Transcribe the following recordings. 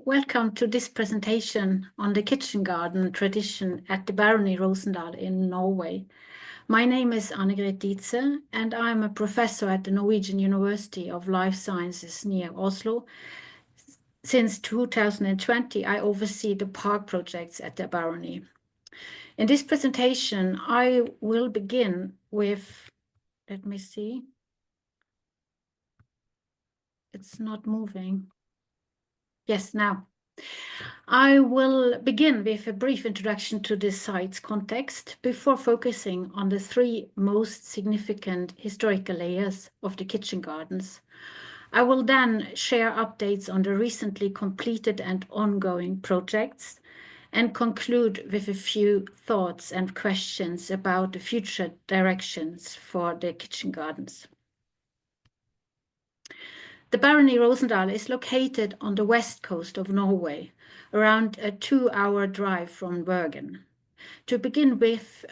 Welcome to this presentation on the kitchen garden tradition at the Barony Rosendal in Norway. My name is Annegreth Dietze, and I'm a professor at the Norwegian University of Life Sciences near Oslo. Since 2020, I oversee the park projects at the Barony. In this presentation, I will begin with, let me see, it's not moving. Yes, now. I will begin with a brief introduction to the site's context before focusing on the three most significant historical layers of the kitchen gardens. I will then share updates on the recently completed and ongoing projects and conclude with a few thoughts and questions about the future directions for the kitchen gardens. The Barony Rosendal is located on the west coast of Norway, around a 2-hour drive from Bergen. To begin,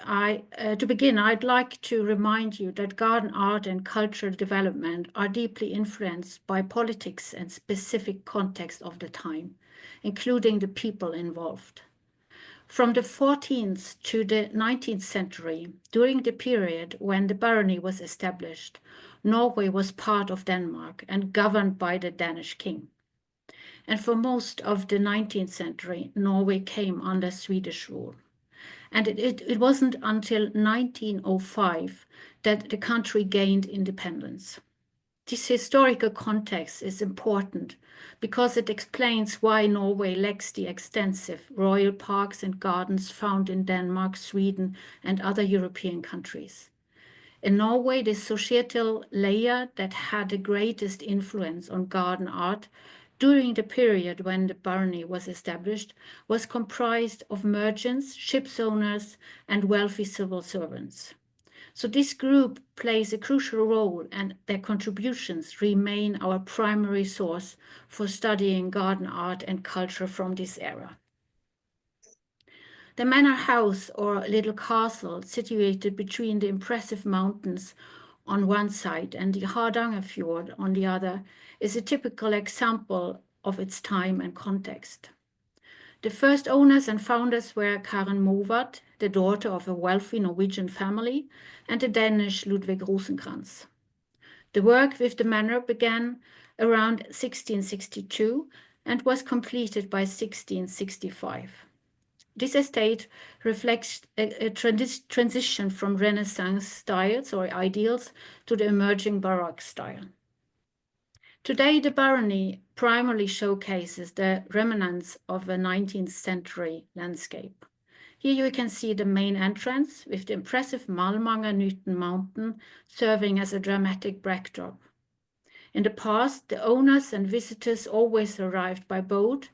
I'd like to remind you that garden art and cultural development are deeply influenced by politics and specific context of the time, including the people involved. From the 14th to the 19th century, during the period when the barony was established, Norway was part of Denmark and governed by the Danish king. And for most of the 19th century, Norway came under Swedish rule. And it wasn't until 1905 that the country gained independence. This historical context is important because it explains why Norway lacks the extensive royal parks and gardens found in Denmark, Sweden, and other European countries. In Norway, the societal layer that had the greatest influence on garden art during the period when the barony was established was comprised of merchants, ships owners, and wealthy civil servants. So this group plays a crucial role, and their contributions remain our primary source for studying garden art and culture from this era. The manor house, or little castle, situated between the impressive mountains on one side and the Hardangerfjord on the other, is a typical example of its time and context. The first owners and founders were Karen Mowat, the daughter of a wealthy Norwegian family, and the Danish Ludvig Rosenkrantz. The work with the manor began around 1662 and was completed by 1665. This estate reflects a transition from Renaissance styles or ideals to the emerging Baroque style. Today, the barony primarily showcases the remnants of a 19th century landscape. Here you can see the main entrance with the impressive Malmanger mountain serving as a dramatic backdrop. In the past, the owners and visitors always arrived by boat,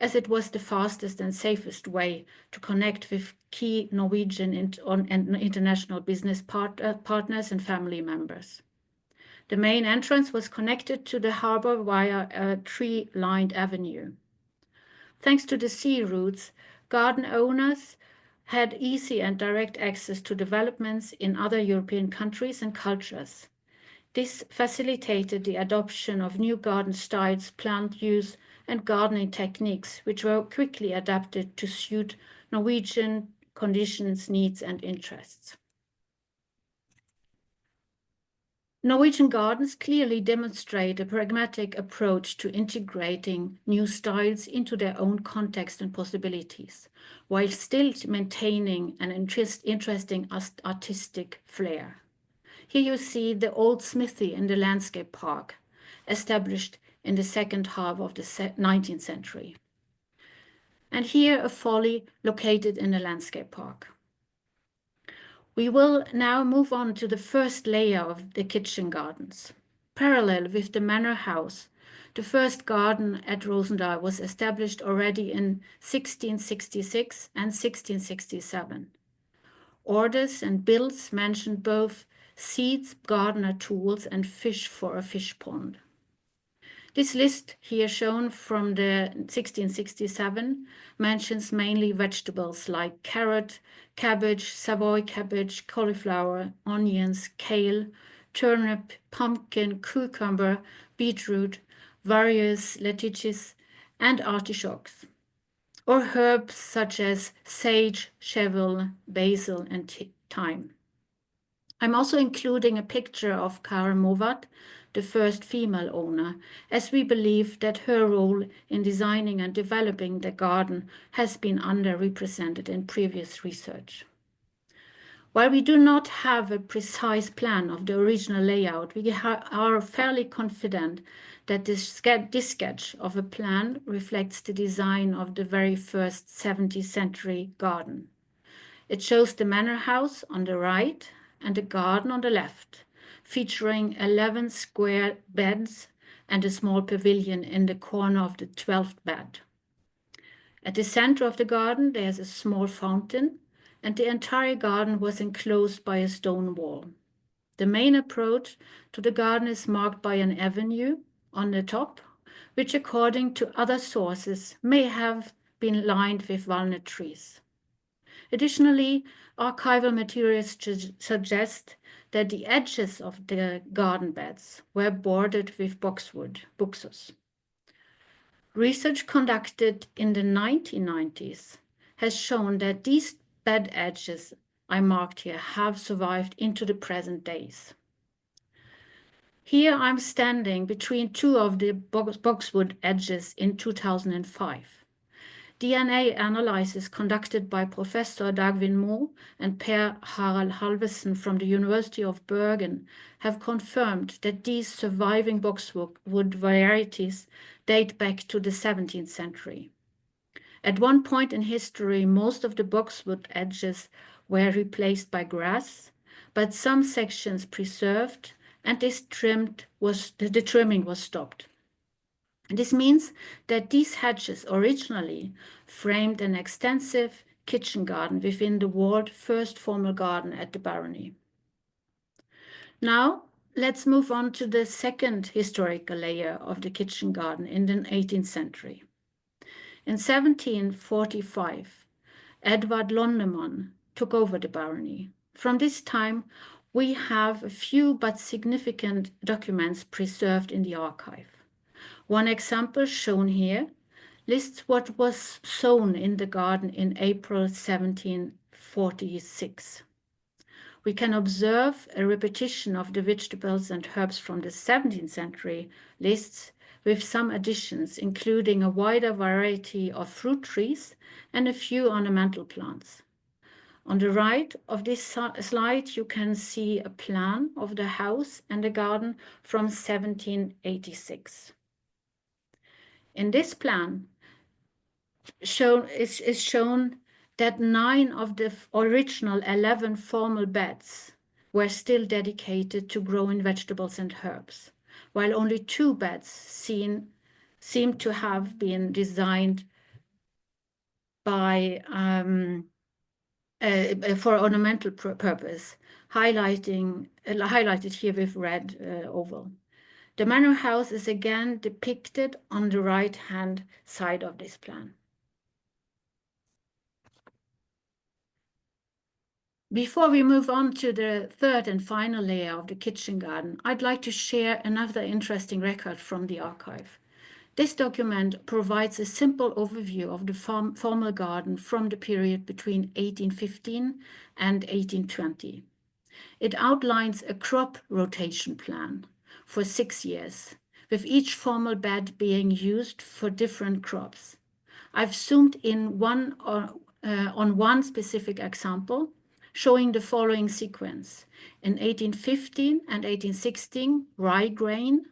as it was the fastest and safest way to connect with key Norwegian and international business partners and family members. The main entrance was connected to the harbor via a tree-lined avenue. Thanks to the sea routes, garden owners had easy and direct access to developments in other European countries and cultures. This facilitated the adoption of new garden styles, plant use, and gardening techniques, which were quickly adapted to suit Norwegian conditions, needs, and interests. Norwegian gardens clearly demonstrate a pragmatic approach to integrating new styles into their own context and possibilities, while still maintaining an interesting artistic flair. Here you see the old smithy in the landscape park, established in the second half of the 19th century. And here a folly located in the landscape park. We will now move on to the first layer of the kitchen gardens. Parallel with the manor house, the first garden at Rosendal was established already in 1666 and 1667. Orders and bills mentioned both seeds, gardener tools, and fish for a fish pond. This list here shown from the 1667 mentions mainly vegetables like carrot, cabbage, Savoy cabbage, cauliflower, onions, kale, turnip, pumpkin, cucumber, beetroot, various lettuces, and artichokes, or herbs such as sage, chervil, basil, and thyme. I'm also including a picture of Kara Movat, the first female owner, as we believe that her role in designing and developing the garden has been underrepresented in previous research. While we do not have a precise plan of the original layout, we are fairly confident that this sketch of a plan reflects the design of the very first 17th century garden. It shows the manor house on the right and the garden on the left, featuring 11 square beds and a small pavilion in the corner of the 12th bed. At the center of the garden, there's a small fountain, and the entire garden was enclosed by a stone wall. The main approach to the garden is marked by an avenue on the top, which according to other sources may have been lined with walnut trees. Additionally, archival materials suggest that the edges of the garden beds were bordered with boxwood, buxus. Research conducted in the 1990s has shown that these bed edges I marked here have survived into the present days. Here I'm standing between two of the boxwood edges in 2005. DNA analysis conducted by Professor Dagvin Moe and Per Harald Halvesen from the University of Bergen have confirmed that these surviving boxwood varieties date back to the 17th century. At one point in history, most of the boxwood edges were replaced by grass, but some sections preserved, and the trimming was stopped. This means that these hedges originally framed an extensive kitchen garden within the walled first formal garden at the barony. Now, let's move on to the second historical layer of the kitchen garden in the 18th century. In 1745, Edvard Lonneman took over the barony. From this time, we have a few but significant documents preserved in the archive. One example shown here lists what was sown in the garden in April 1746. We can observe a repetition of the vegetables and herbs from the 17th century lists with some additions, including a wider variety of fruit trees and a few ornamental plants. On the right of this slide, you can see a plan of the house and the garden from 1786. In this plan, is shown that 9 of the original 11 formal beds were still dedicated to growing vegetables and herbs, while only 2 beds seem to have been designed by for ornamental purpose, highlighted here with red oval. The manor house is again depicted on the right-hand side of this plan. Before we move on to the third and final layer of the kitchen garden, I'd like to share another interesting record from the archive. This document provides a simple overview of the formal garden from the period between 1815 and 1820. It outlines a crop rotation plan for 6 years, with each formal bed being used for different crops. I've zoomed in on one specific example, showing the following sequence. In 1815 and 1816, rye grain,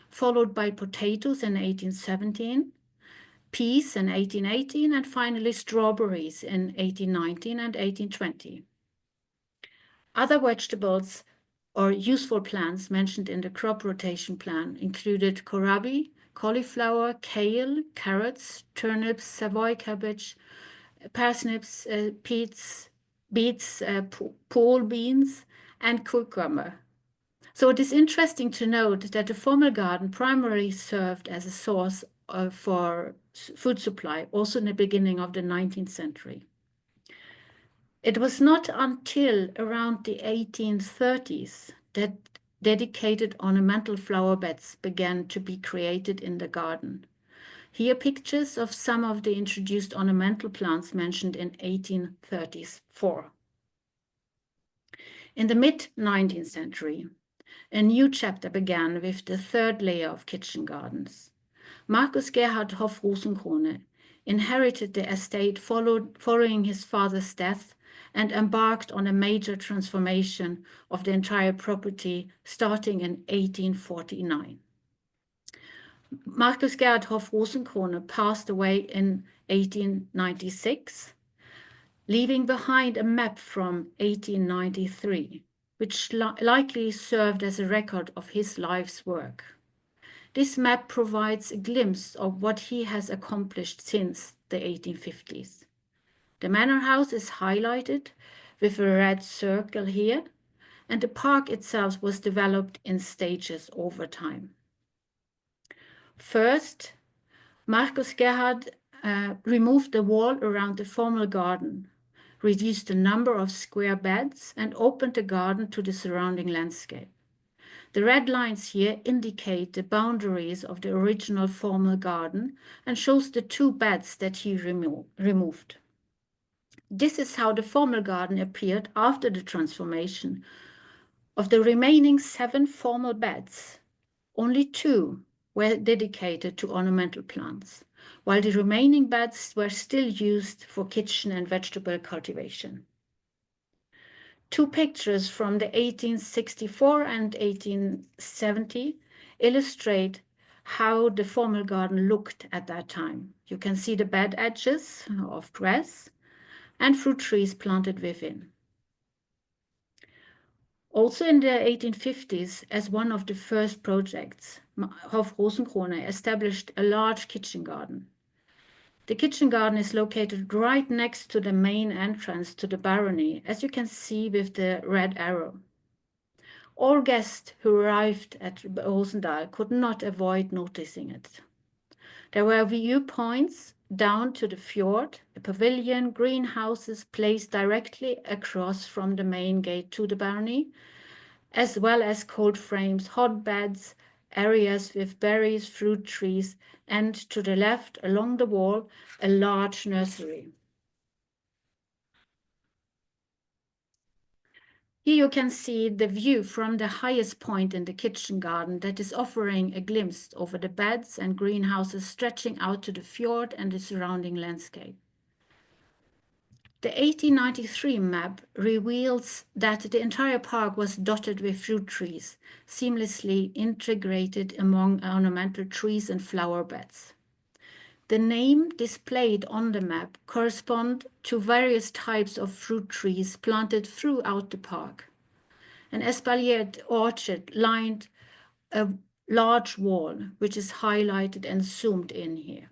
followed by potatoes in 1817, peas in 1818, and finally strawberries in 1819 and 1820. Other vegetables or useful plants mentioned in the crop rotation plan included kohlrabi, cauliflower, kale, carrots, turnips, Savoy cabbage, parsnips, beets, pole beans, and cucumber. So it is interesting to note that the formal garden primarily served as a source for food supply, also in the beginning of the 19th century. It was not until around the 1830s that dedicated ornamental flower beds began to be created in the garden. Here pictures of some of the introduced ornamental plants mentioned in 1834. In the mid-19th century, a new chapter began with the third layer of kitchen gardens. Marcus Gerhard Hoff Rosenkrone inherited the estate following his father's death and embarked on a major transformation of the entire property starting in 1849. Marcus Gerhard Hoff Rosenkrone passed away in 1896, leaving behind a map from 1893, which likely served as a record of his life's work. This map provides a glimpse of what he has accomplished since the 1850s. The manor house is highlighted with a red circle here, and the park itself was developed in stages over time. First, Marcus Gerhard removed the wall around the formal garden, reduced the number of square beds, and opened the garden to the surrounding landscape. The red lines here indicate the boundaries of the original formal garden and shows the 2 beds that he removed. This is how the formal garden appeared after the transformation. Of the remaining 7 formal beds, only 2 were dedicated to ornamental plants, while the remaining beds were still used for kitchen and vegetable cultivation. 2 pictures from the 1864 and 1870 illustrate how the formal garden looked at that time. You can see the bed edges of grass and fruit trees planted within. Also in the 1850s, as one of the first projects, Hoff Rosenkrone established a large kitchen garden. The kitchen garden is located right next to the main entrance to the barony, as you can see with the red arrow. All guests who arrived at Rosendal could not avoid noticing it. There were viewpoints down to the fjord, a pavilion, greenhouses placed directly across from the main gate to the barony, as well as cold frames, hotbeds, areas with berries, fruit trees, and to the left, along the wall, a large nursery. Here you can see the view from the highest point in the kitchen garden that is offering a glimpse over the beds and greenhouses stretching out to the fjord and the surrounding landscape. The 1893 map reveals that the entire park was dotted with fruit trees, seamlessly integrated among ornamental trees and flower beds. The name displayed on the map correspond to various types of fruit trees planted throughout the park. An espaliered orchard lined a large wall, which is highlighted and zoomed in here.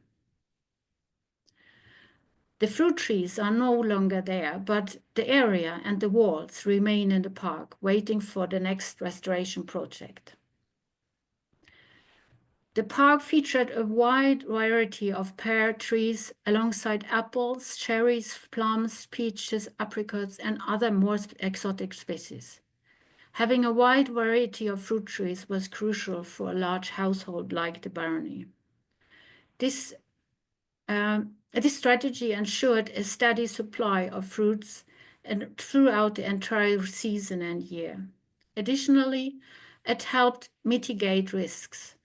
The fruit trees are no longer there, but the area and the walls remain in the park, waiting for the next restoration project. The park featured a wide variety of pear trees alongside apples, cherries, plums, peaches, apricots, and other more exotic species. Having a wide variety of fruit trees was crucial for a large household like the barony. This strategy ensured a steady supply of fruits throughout the entire season and year. Additionally, it helped mitigate risks.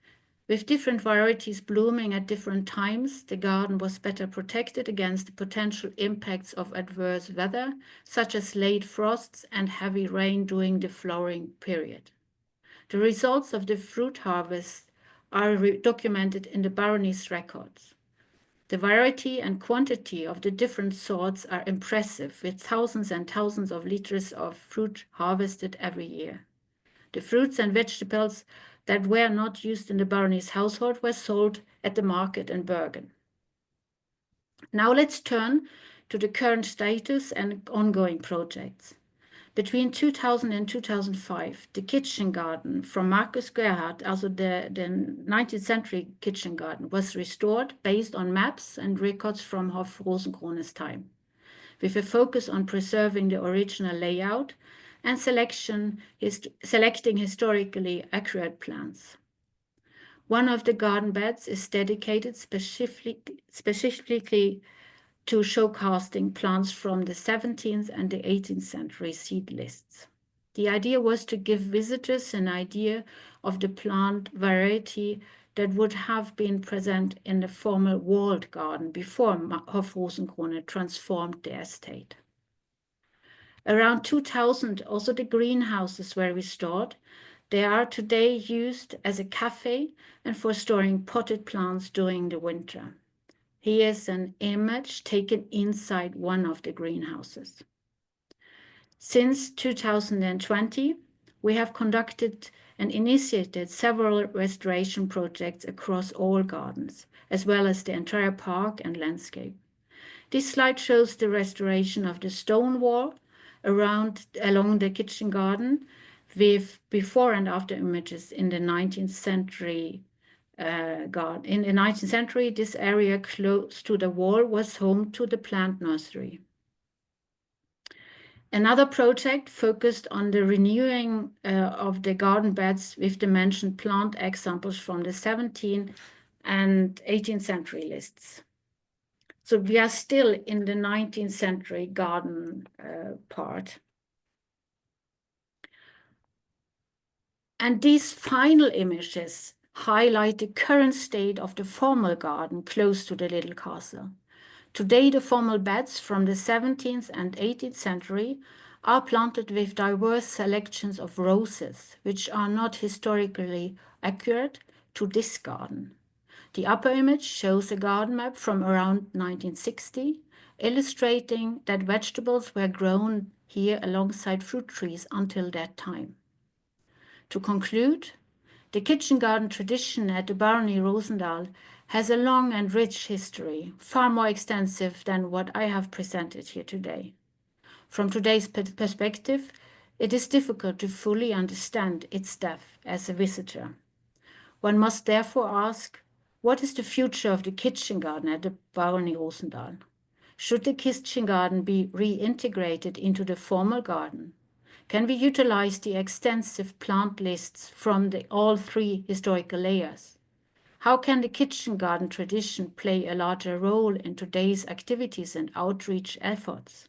With different varieties blooming at different times, the garden was better protected against the potential impacts of adverse weather, such as late frosts and heavy rain during the flowering period. The results of the fruit harvest are documented in the barony's records. The variety and quantity of the different sorts are impressive, with thousands and thousands of liters of fruit harvested every year. The fruits and vegetables that were not used in the barony's household were sold at the market in Bergen. Now let's turn to the current status and ongoing projects. Between 2000 and 2005, the kitchen garden from Marcus Gerhard, also the 19th century kitchen garden, was restored based on maps and records from Hoff Rosenkrone's time, with a focus on preserving the original layout and selecting historically accurate plans. One of the garden beds is dedicated specifically to showcasing plants from the 17th and the 18th century seed lists. The idea was to give visitors an idea of the plant variety that would have been present in the former walled garden before Hof Rosenkrone transformed the estate. Around 2000, also the greenhouses were restored. They are today used as a cafe and for storing potted plants during the winter. Here's an image taken inside one of the greenhouses. Since 2020, we have conducted and initiated several restoration projects across all gardens, as well as the entire park and landscape. This slide shows the restoration of the stone wall along the kitchen garden with before and after images in the 19th century garden. In the 19th century, this area close to the wall was home to the plant nursery. Another project focused on the renewing of the garden beds with the mentioned plant examples from the 17th and 18th century lists. So we are still in the 19th century garden part. And these final images highlight the current state of the formal garden close to the little castle. Today, the formal beds from the 17th and 18th century are planted with diverse selections of roses, which are not historically accurate to this garden. The upper image shows a garden map from around 1960, illustrating that vegetables were grown here alongside fruit trees until that time. To conclude, the kitchen garden tradition at the Barony Rosendal has a long and rich history, far more extensive than what I have presented here today. From today's perspective, it is difficult to fully understand its depth as a visitor. One must therefore ask, what is the future of the kitchen garden at the Barony Rosendal? Should the kitchen garden be reintegrated into the formal garden? Can we utilize the extensive plant lists from all three historical layers? How can the kitchen garden tradition play a larger role in today's activities and outreach efforts?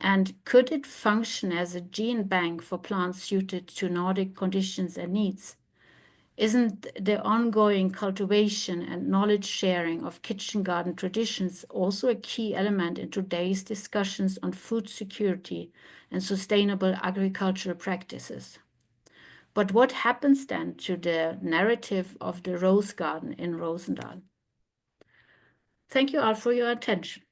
And could it function as a gene bank for plants suited to Nordic conditions and needs? Isn't the ongoing cultivation and knowledge sharing of kitchen garden traditions also a key element in today's discussions on food security and sustainable agricultural practices? But what happens then to the narrative of the rose garden in Rosendal? Thank you all for your attention.